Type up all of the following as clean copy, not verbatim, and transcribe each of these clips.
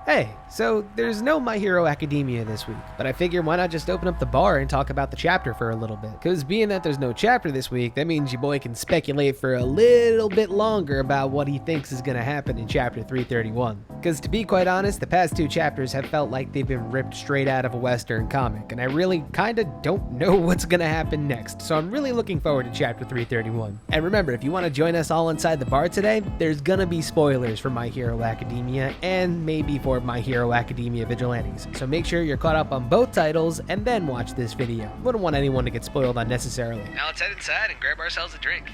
Hey, so there's no My Hero Academia this week, but I figure why not just open up the bar and talk about the chapter for a little bit? Because being that there's no chapter this week, that means your boy can speculate for a little bit longer about what he thinks is going to happen in chapter 331. Because to be quite honest, the past two chapters have felt like they've been ripped straight out of a Western comic, and I really kinda don't know what's going to happen next, so I'm really looking forward to chapter 331. And remember, if you want to join us all inside the bar today, there's gonna be spoilers for My Hero Academia and maybe for My Hero Academia Vigilantes, so make sure you're caught up on both titles and then watch this video. Wouldn't want anyone to get spoiled unnecessarily. Now let's head inside and grab ourselves a drink.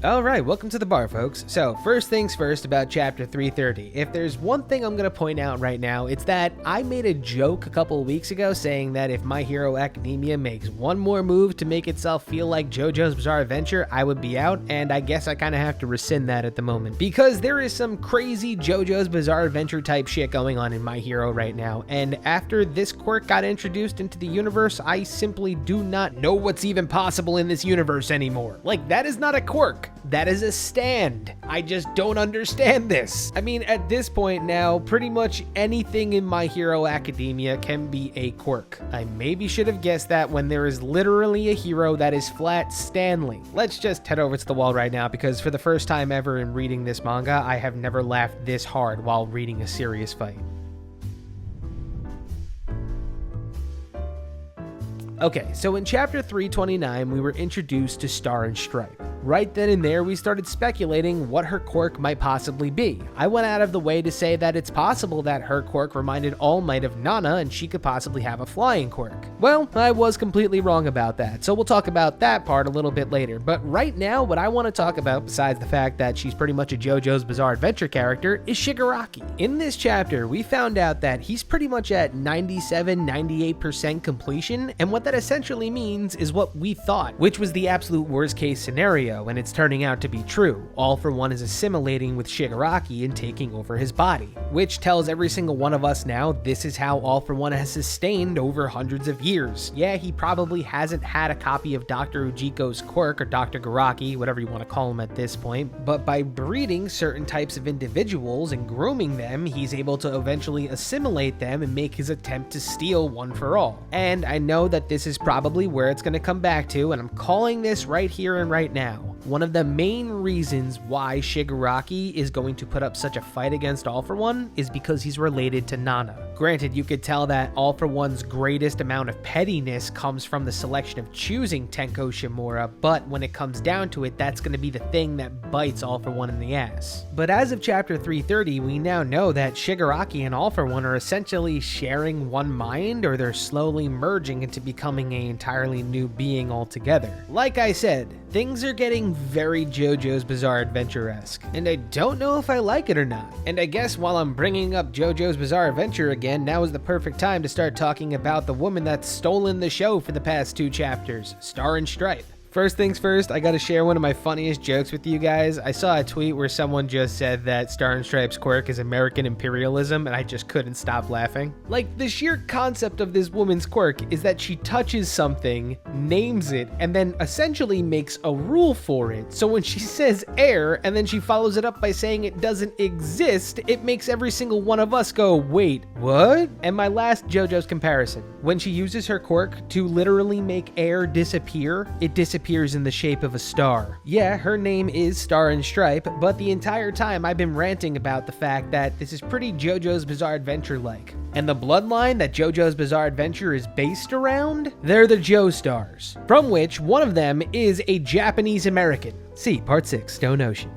Alright, welcome to the bar, folks. So, first things first about chapter 330. If there's one thing I'm going to point out right now, it's that I made a joke a couple of weeks ago saying that if My Hero Academia makes one more move to make itself feel like JoJo's Bizarre Adventure, I would be out, and I guess I kind of have to rescind that at the moment. Because there is some crazy JoJo's Bizarre Adventure type shit going on in My Hero right now, and after this quirk got introduced into the universe, I simply do not know what's even possible in this universe anymore. Like, that is not a quirk. That is a stand. I just don't understand this. I mean, at this point now, pretty much anything in My Hero Academia can be a quirk. I maybe should have guessed that when there is literally a hero that is flat Stanley. Let's just head over to the wall right now, because for the first time ever in reading this manga, I have never laughed this hard while reading a serious fight. Okay, so in chapter 329, we were introduced to Star and Stripe. Right then and there, we started speculating what her quirk might possibly be. I went out of the way to say that it's possible that her quirk reminded All Might of Nana and she could possibly have a flying quirk. Well, I was completely wrong about that, so we'll talk about that part a little bit later. But right now, what I want to talk about, besides the fact that she's pretty much a JoJo's Bizarre Adventure character, is Shigaraki. In this chapter, we found out that he's pretty much at 97-98% completion, and what that essentially means is what we thought, which was the absolute worst case scenario, and it's turning out to be true. All for One is assimilating with Shigaraki and taking over his body, which tells every single one of us now this is how All for One has sustained over hundreds of years. Yeah, he probably hasn't had a copy of Dr. Ujiko's quirk, or Dr. Garaki, whatever you want to call him at this point, but by breeding certain types of individuals and grooming them, he's able to eventually assimilate them and make his attempt to steal One for All. And I know that this is probably where it's going to come back to, and I'm calling this right here and right now. One of the main reasons why Shigaraki is going to put up such a fight against All for One is because he's related to Nana. Granted, you could tell that All for One's greatest amount of pettiness comes from the selection of choosing Tenko Shimura, but when it comes down to it, that's going to be the thing that bites All for One in the ass. But as of chapter 330, we now know that Shigaraki and All for One are essentially sharing one mind, or they're slowly merging into becoming an entirely new being altogether. Like I said, things are getting very JoJo's Bizarre Adventure-esque, and I don't know if I like it or not. And I guess while I'm bringing up JoJo's Bizarre Adventure again, now is the perfect time to start talking about the woman that's stolen the show for the past two chapters, Star and Stripe. First things first, I gotta share one of my funniest jokes with you guys. I saw a tweet where someone just said that Star and Stripe's quirk is American imperialism, and I just couldn't stop laughing. Like, the sheer concept of this woman's quirk is that she touches something, names it, and then essentially makes a rule for it. So when she says air, and then she follows it up by saying it doesn't exist, it makes every single one of us go, wait, what? And my last JoJo's comparison. When she uses her quirk to literally make air disappear, it disappears in the shape of a star. Yeah, her name is Star and Stripe, but the entire time I've been ranting about the fact that this is pretty JoJo's Bizarre Adventure-like. And the bloodline that JoJo's Bizarre Adventure is based around? They're the Joestars, from which one of them is a Japanese American. See Part 6, Stone Ocean.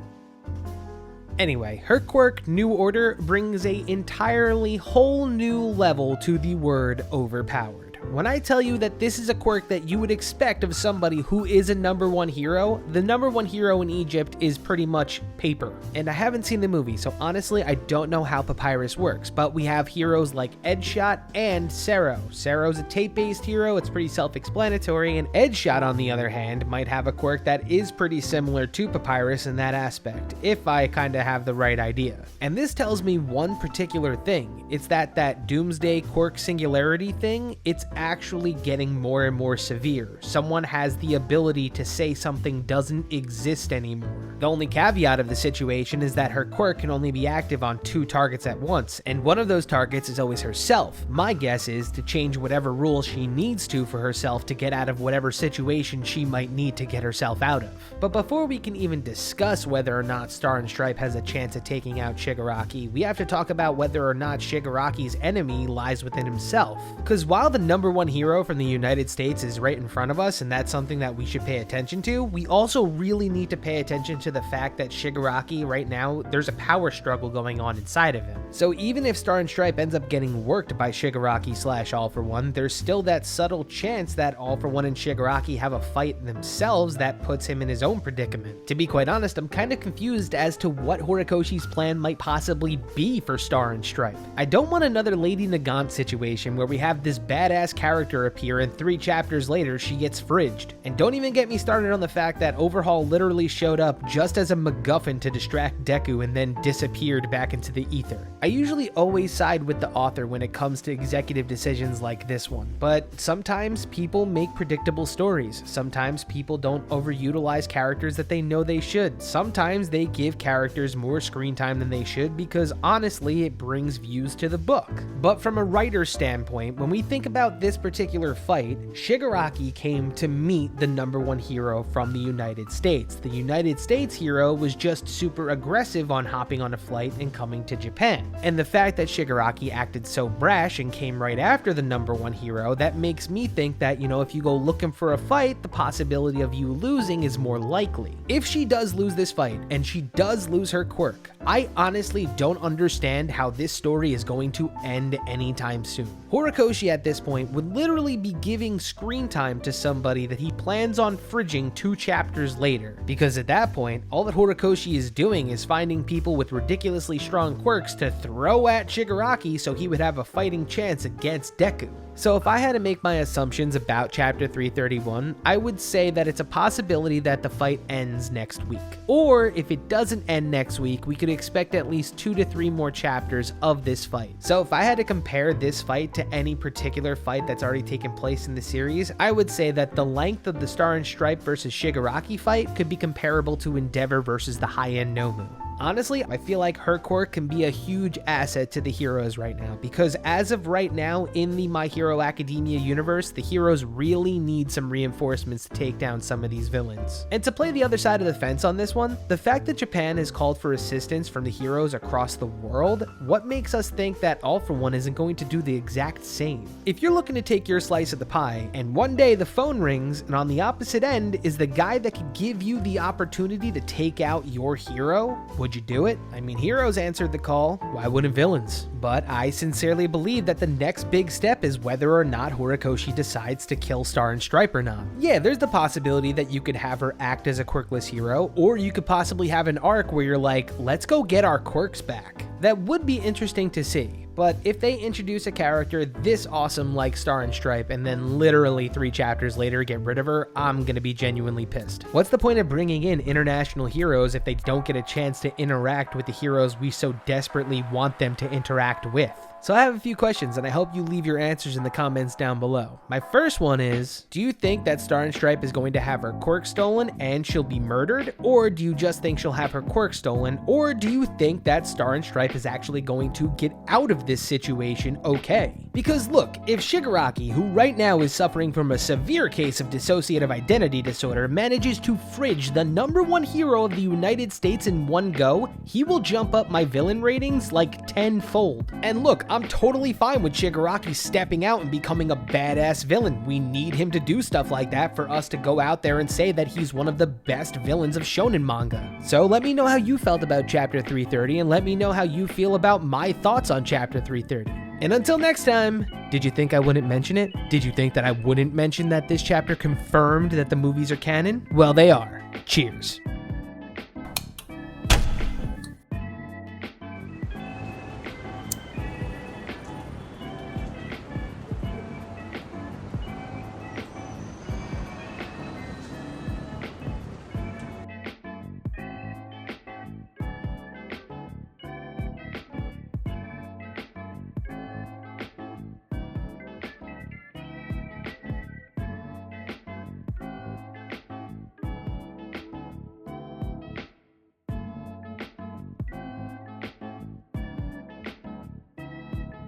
Anyway, her quirk, New Order, brings a entirely whole new level to the word overpowered. When I tell you that this is a quirk that you would expect of somebody who is a #1 hero, the #1 hero in Egypt is pretty much paper. And I haven't seen the movie, so honestly I don't know how papyrus works, but we have heroes like Edgeshot and Sero. Sero's a tape-based hero, it's pretty self-explanatory, and Edgeshot on the other hand might have a quirk that is pretty similar to papyrus in that aspect, if I kinda have the right idea. And this tells me one particular thing, it's that Doomsday quirk singularity thing, it's actually getting more and more severe. Someone has the ability to say something doesn't exist anymore. The only caveat of the situation is that her quirk can only be active on 2 targets at once, and one of those targets is always herself. My guess is to change whatever rule she needs to for herself to get out of whatever situation she might need to get herself out of. But before we can even discuss whether or not Star and Stripe has a chance at taking out Shigaraki, we have to talk about whether or not Shigaraki's enemy lies within himself. Because while the #1 hero from the United States is right in front of us, and that's something that we should pay attention to, we also really need to pay attention to the fact that Shigaraki right now, there's a power struggle going on inside of him. So even if Star and Stripe ends up getting worked by Shigaraki / All For One, there's still that subtle chance that All For One and Shigaraki have a fight themselves that puts him in his own predicament. To be quite honest, I'm kind of confused as to what Horikoshi's plan might possibly be for Star and Stripe. I don't want another Lady Nagant situation where we have this badass character appear and 3 chapters later she gets fridged. And don't even get me started on the fact that Overhaul literally showed up just as a MacGuffin to distract Deku and then disappeared back into the ether. I usually always side with the author when it comes to executive decisions like this one, but sometimes people make predictable stories. Sometimes people don't overutilize characters that they know they should. Sometimes they give characters more screen time than they should because honestly it brings views to the book. But from a writer's standpoint, when we think about this particular fight, Shigaraki came to meet the #1 hero from the United States. The United States hero was just super aggressive on hopping on a flight and coming to Japan. And the fact that Shigaraki acted so brash and came right after the #1 hero, that makes me think that, if you go looking for a fight, the possibility of you losing is more likely. If she does lose this fight, and she does lose her quirk, I honestly don't understand how this story is going to end anytime soon. Horikoshi at this point would literally be giving screen time to somebody that he plans on fridging 2 chapters later, because at that point, all that Horikoshi is doing is finding people with ridiculously strong quirks to throw at Shigaraki so he would have a fighting chance against Deku. So if I had to make my assumptions about chapter 331, I would say that it's a possibility that the fight ends next week. Or if it doesn't end next week, we could expect at least 2 to 3 more chapters of this fight. So if I had to compare this fight to any particular fight that's already taken place in the series, I would say that the length of the Star and Stripe versus Shigaraki fight could be comparable to Endeavor versus the High-End Nomu. Honestly, I feel like her quirk can be a huge asset to the heroes right now, because as of right now in the My Hero Academia universe, the heroes really need some reinforcements to take down some of these villains. And to play the other side of the fence on this one, the fact that Japan has called for assistance from the heroes across the world, what makes us think that All For One isn't going to do the exact same? If you're looking to take your slice of the pie, and one day the phone rings, and on the opposite end is the guy that could give you the opportunity to take out your hero, would you do it? I mean, heroes answered the call, why wouldn't villains? But I sincerely believe that the next big step is whether or not Horikoshi decides to kill Star and Stripe or not. Yeah, there's the possibility that you could have her act as a quirkless hero, or you could possibly have an arc where you're like, let's go get our quirks back. That would be interesting to see. But if they introduce a character this awesome like Star and Stripe and then literally 3 chapters later get rid of her, I'm gonna be genuinely pissed. What's the point of bringing in international heroes if they don't get a chance to interact with the heroes we so desperately want them to interact with? So I have a few questions and I hope you leave your answers in the comments down below. My first one is, do you think that Star and Stripe is going to have her quirk stolen and she'll be murdered? Or do you just think she'll have her quirk stolen? Or do you think that Star and Stripe is actually going to get out of this situation okay? Because look, if Shigaraki, who right now is suffering from a severe case of dissociative identity disorder, manages to fridge the #1 hero of the United States in one go, he will jump up my villain ratings like 10-fold. And look, I'm totally fine with Shigaraki stepping out and becoming a badass villain. We need him to do stuff like that for us to go out there and say that he's one of the best villains of shonen manga. So let me know how you felt about chapter 330 and let me know how you feel about my thoughts on chapter 330. And until next time, did you think I wouldn't mention it? Did you think that I wouldn't mention that this chapter confirmed that the movies are canon? Well, they are. Cheers.